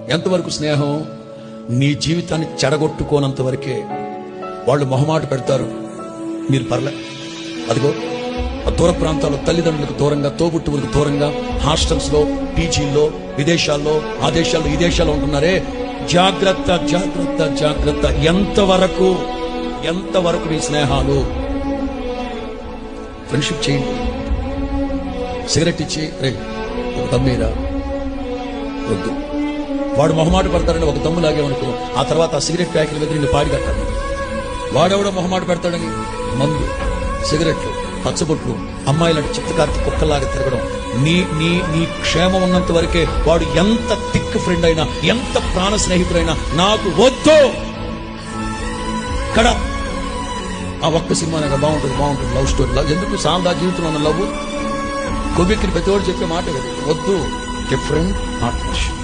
ఎంతవరకు స్నేహం? నీ జీవితాన్ని చెడగొట్టుకోనంత వరకే. వాళ్ళు మొహమాట పెడతారు, మీరు పర్లే. అదిగో ఆ దూర ప్రాంతాల్లో తల్లిదండ్రులకు దూరంగా, తోబుట్టువులకు దూరంగా, హాస్టల్స్ లో, పీజీల్లో, విదేశాల్లో, ఆ దేశాల్లో, ఈ దేశాల్లో ఉంటున్నారే, జాగ్రత్త జాగ్రత్త జాగ్రత్త. ఎంతవరకు మీ స్నేహాలు? ఫ్రెండ్షిప్ చేయండి. సిగరెట్ ఇచ్చి రే ఒక తమ్మీరా వద్దు. వాడు మొహమాట పడతాడని ఒక తమ్ము లాగేమనుకో, ఆ తర్వాత ఆ సిగరెట్ ప్యాకెట్ మీద నిన్ను పాడి కట్టాలి. వాడెవడో మొహమాట పెడతాడని మందు, సిగరెట్లు, పచ్చబొట్లు, అమ్మాయిలంటే చిత్తకార్తి కుక్కలాగా తిరగడం. నీ నీ నీ క్షేమం ఉన్నంత వరకే. వాడు ఎంత థిక్ ఫ్రెండ్ అయినా, ఎంత ప్రాణ స్నేహితుడైనా నాకు వద్దు. ఇక్కడ ఆ ఒక్క సినిమా బాగుంటుంది లవ్ స్టోరీ. ఎందుకు సాందా జీవితంలో ఉన్న లవ్ కొవ్వెక్కిన ప్రతి వాడు చెప్పే మాట కదా, వద్దు. Friend not friendship.